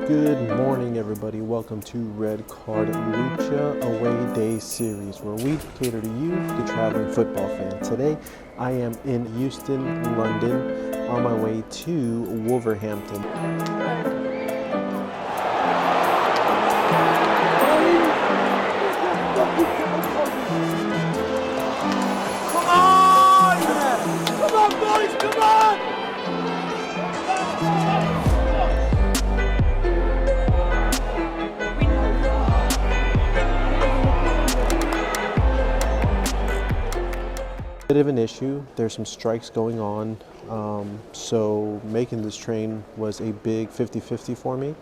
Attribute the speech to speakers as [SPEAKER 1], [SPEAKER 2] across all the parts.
[SPEAKER 1] Good morning, everybody. Welcome to Red Card Lucha Away Day Series, where we cater to you, the traveling football fan. Today, I am in Euston, London, on my way to Wolverhampton.
[SPEAKER 2] Come on, boys! Come on!
[SPEAKER 1] Bit of an issue. There's some strikes going on, so making this train was a big 50-50 for me.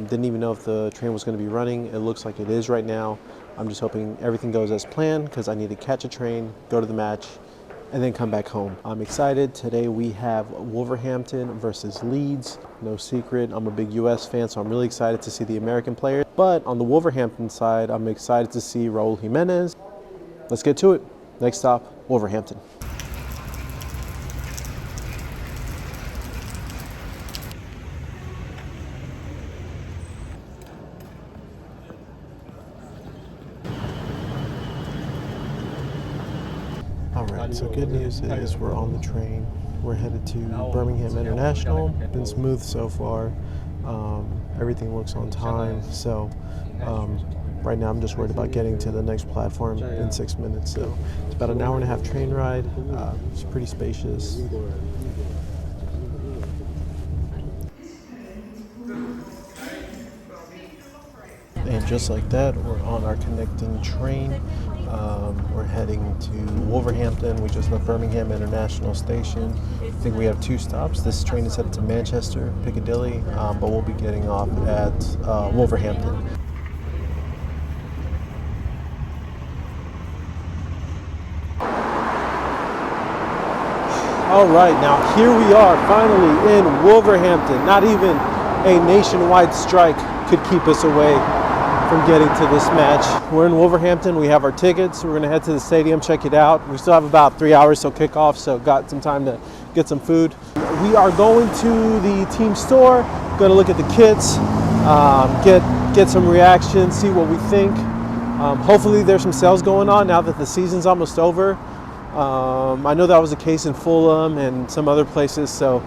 [SPEAKER 1] Didn't even know if the train was going to be running. It looks like it is right now. I'm just hoping everything goes as planned because I need to catch a train, go to the match, and then come back home. I'm excited. Today we have Wolverhampton versus Leeds. No secret, I'm a big US fan, so I'm really excited to see the American players. But on the Wolverhampton side, I'm excited to see Raul Jimenez. Let's get to it. Next stop, Wolverhampton. All right, so good news is we're on the train. We're headed to Birmingham International. Been smooth so far. Everything looks on time. So right now I'm just worried about getting to the next platform in 6 minutes. So it's about an hour and a half train ride. It's pretty spacious. And just like that, we're on our connecting train. We're heading to Wolverhampton. We just left Birmingham International Station. I think we have 2 stops. This train is headed to Manchester, Piccadilly, but we'll be getting off at Wolverhampton. All right, now here we are, finally in Wolverhampton. Not even a nationwide strike could keep us away from getting to this match. We're in Wolverhampton. We have our tickets. We're going to head to the stadium, check it out. We still have about 3 hours till kickoff, so got some time to get some food. We are going to the team store, going to look at the kits, get some reactions, see what we think. Hopefully there's some sales going on now that the season's almost over. I know that was the case in Fulham and some other places, so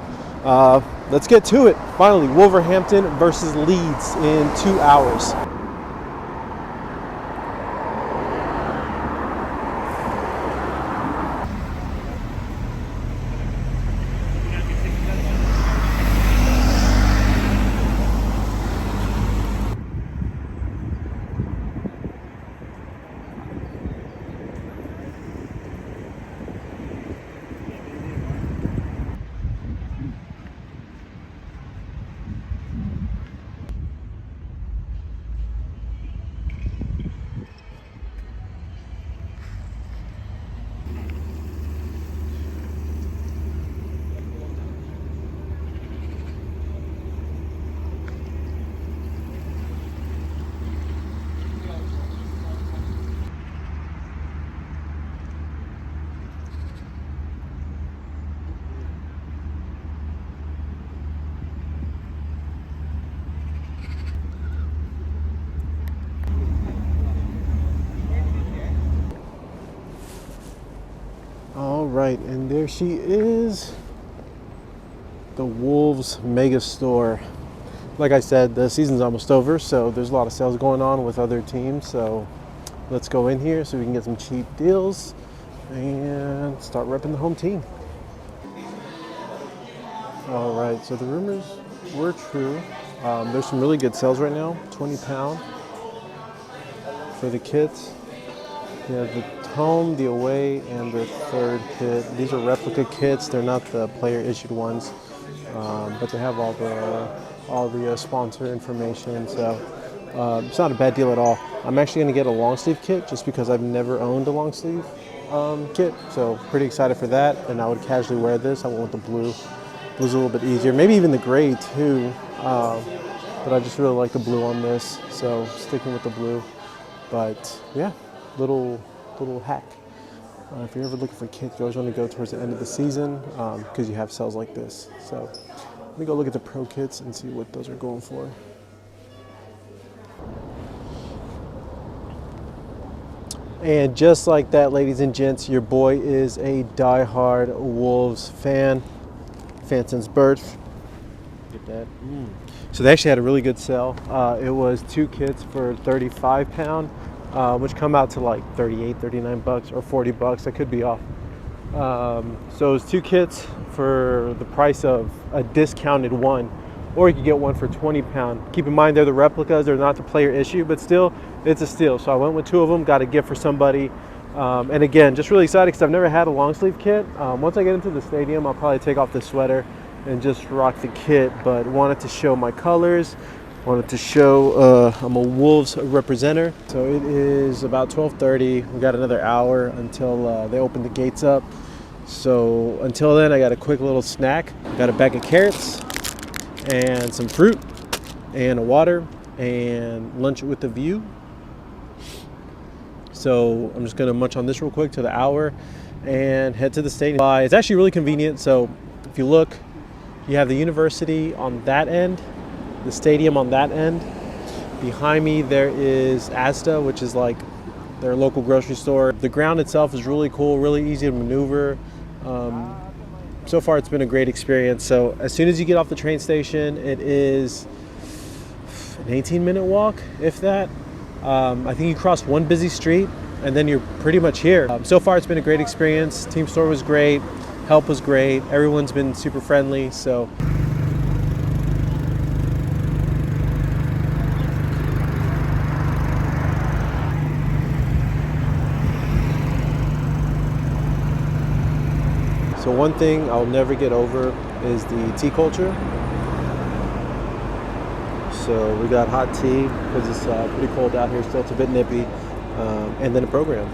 [SPEAKER 1] let's get to it. Finally, Wolverhampton versus Leeds in 2 hours. All right, and there she is, the Wolves mega store. Like I said, the season's almost over, so there's a lot of sales going on with other teams. So let's go in here so we can get some cheap deals and start repping the home team. All right, so the rumors were true. There's some really good sales right now, £20 for the kits. We have the home, the away, and the third kit. These are replica kits. They're not the player issued ones, but they have all the sponsor information. So it's not a bad deal at all. I'm actually going to get a long sleeve kit just because I've never owned a long sleeve kit. So pretty excited for that. And I would casually wear this. I went with the blue. Blue's a little bit easier. Maybe even the gray too. But I just really like the blue on this. So sticking with the blue. But yeah, little hack. If you're ever looking for kits, you always want to go towards the end of the season because you have sales like this. So let me go look at the pro kits and see what those are going for. And just like that, ladies and gents, your boy is a die-hard Wolves fan since birth. Get that. So they actually had a really good sale. It was 2 kits for £35, which come out to like 38, 39 bucks or 40 bucks. I could be off. So it was 2 kits for the price of a discounted one, or you could get one for £20. Keep in mind they're the replicas, they're not the player issue, but still it's a steal. So I went with 2 of them, got a gift for somebody. And again, just really excited because I've never had a long sleeve kit. Once I get into the stadium, I'll probably take off the sweater and just rock the kit, but wanted to show my colors, wanted to show I'm a Wolves representative. So it is about 12:30. We got another hour until they open the gates up. So until then, I got a quick little snack. Got a bag of carrots and some fruit and a water and lunch with a view. So I'm just gonna munch on this real quick to the hour and head to the stadium. It's actually really convenient. So if you look, you have the university on that end, the stadium on that end. Behind me there is Asda, which is like their local grocery store. The ground itself is really cool, really easy to maneuver. So far it's been a great experience. So as soon as you get off the train station, it is an 18-minute walk, if that. I think you cross one busy street and then you're pretty much here. So far it's been a great experience. Team store was great, help was great, everyone's been super friendly. So one thing I'll never get over is the tea culture. So we got hot tea because it's pretty cold out here still, it's a bit nippy, and then a program.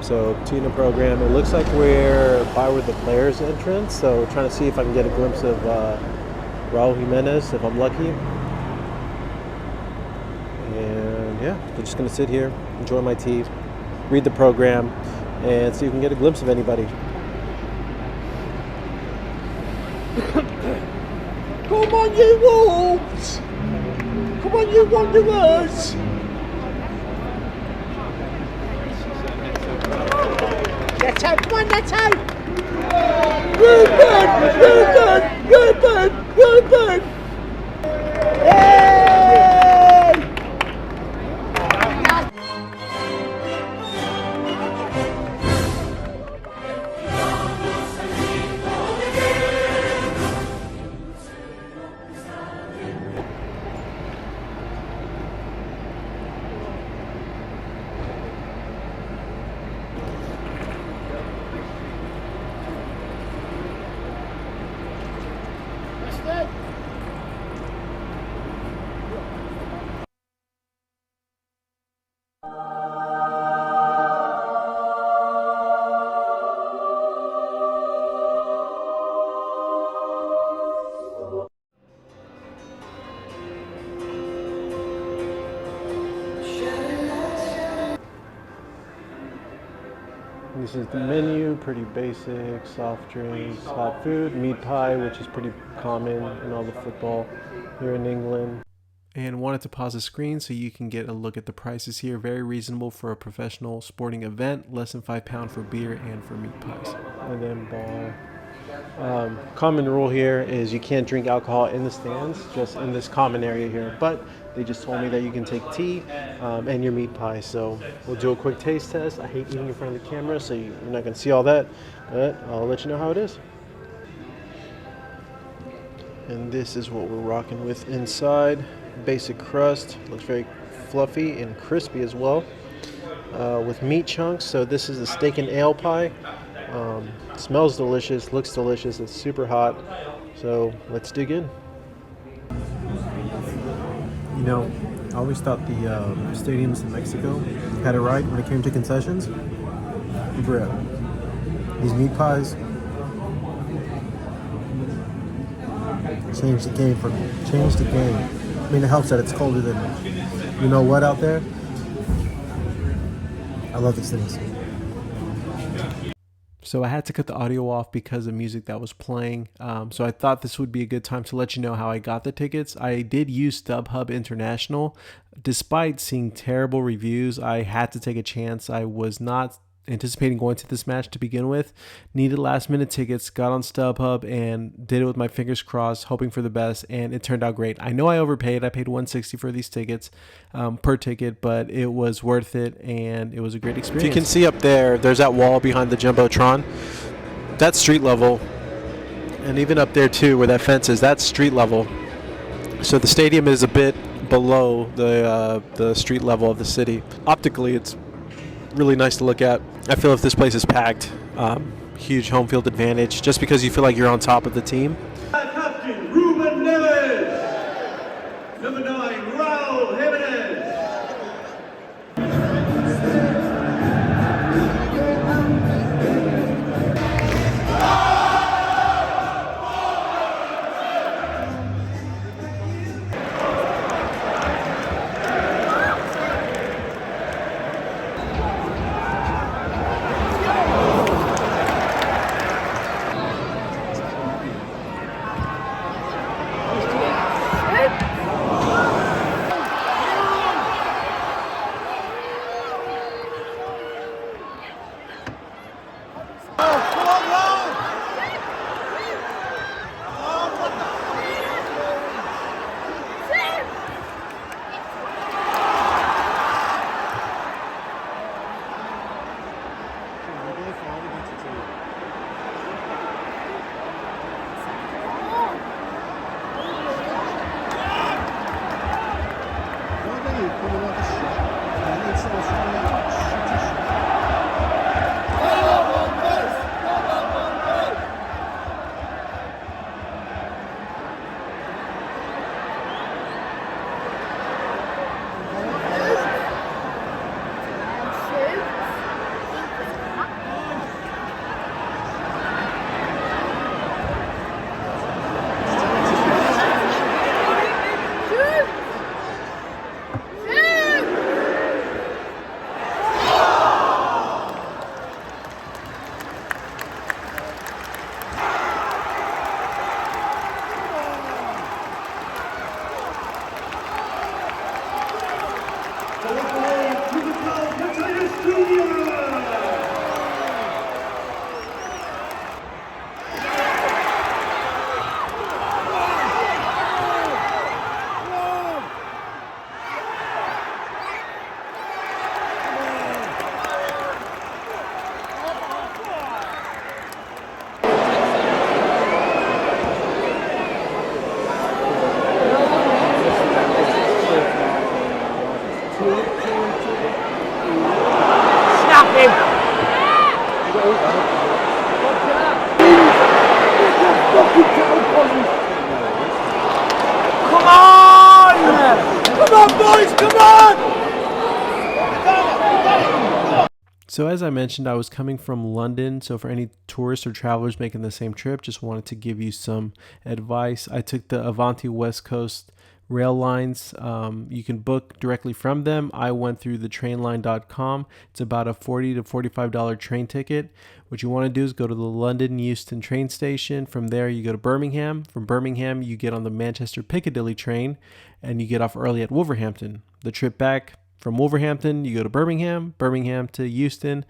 [SPEAKER 1] So tea and a program. It looks like we're by where the players entrance, so we're trying to see if I can get a glimpse of Raul Jimenez if I'm lucky. And yeah, we're just gonna sit here, enjoy my tea, read the program, and see if we can get a glimpse of anybody.
[SPEAKER 2] Come on, you Wolves! Come on, you Wanderers! Get out, come on, get out! Ruben! Ruben! Ruben! Ruben! Yay!
[SPEAKER 1] This is the menu, pretty basic, soft drinks, hot food, meat pie, which is pretty common in all the football here in England. And wanted to pause the screen so you can get a look at the prices here. Very reasonable for a professional sporting event, less than £5 for beer and for meat pies. And then bar. Common rule here is you can't drink alcohol in the stands, just in this common area here. But they just told me that you can take tea and your meat pie. So we'll do a quick taste test. I hate eating in front of the camera, so you're not going to see all that. But I'll let you know how it is. And this is what we're rocking with inside. Basic crust. Looks very fluffy and crispy as well. With meat chunks. So this is a steak and ale pie. Smells delicious, looks delicious, it's super hot. So let's dig in. You know, I always thought the stadiums in Mexico had it right when it came to concessions. Bread. These meat pies changed the game for me. Changed the game. I mean, it helps that it's colder than you know what out there. I love these things. So I had to cut the audio off because of music that was playing. So I thought this would be a good time to let you know how I got the tickets. I did use StubHub International. Despite seeing terrible reviews, I had to take a chance. I was not anticipating going to this match to begin with. Needed last minute tickets, got on StubHub and did it with my fingers crossed, hoping for the best, and it turned out great. I know I overpaid. I paid $160 for these tickets per ticket, but it was worth it and it was a great experience. If you can see up there, there's that wall behind the Jumbotron. That's street level. And even up there too, where that fence is, that's street level. So the stadium is a bit below the street level of the city. Optically, it's really nice to look at. I feel if this place is packed, huge home field advantage, just because you feel like you're on top of the team.
[SPEAKER 2] Captain Ruben Neves. Number 9, Raul Jimenez.
[SPEAKER 3] Come on! Come on, boys, come on!
[SPEAKER 1] So as I mentioned, I was coming from London. So for any tourists or travelers making the same trip, just wanted to give you some advice. I took the Avanti West Coast rail lines. You can book directly from them. I went through the trainline.com. It's about a $40 to $45 train ticket. What you want to do is go to the London Euston train station. From there, you go to Birmingham. From Birmingham, you get on the Manchester Piccadilly train and you get off early at Wolverhampton. The trip back from Wolverhampton, you go to Birmingham, Birmingham to Euston.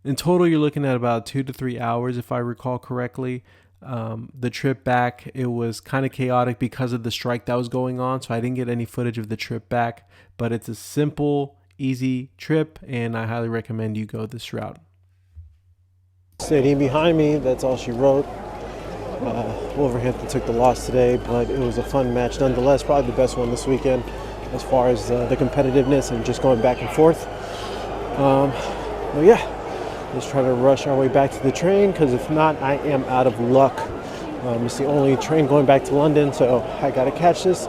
[SPEAKER 1] In total, you're looking at about 2 to 3 hours, if I recall correctly. The trip back, it was kind of chaotic because of the strike that was going on, so I didn't get any footage of the trip back, but it's a simple, easy trip, and I highly recommend you go this route.
[SPEAKER 4] Sitting behind me, that's all she wrote. Wolverhampton took the loss today, but it was a fun match nonetheless, probably the best one this weekend as far as the competitiveness and just going back and forth. But yeah, let's try to rush our way back to the train, because if not, I am out of luck. It's the only train going back to London, so I gotta catch this.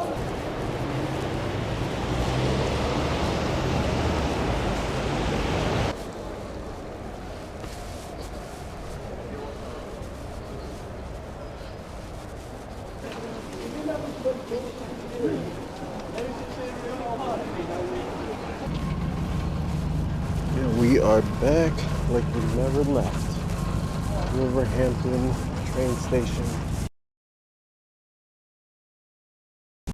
[SPEAKER 4] And we are back like we never left.
[SPEAKER 1] Wolverhampton train station.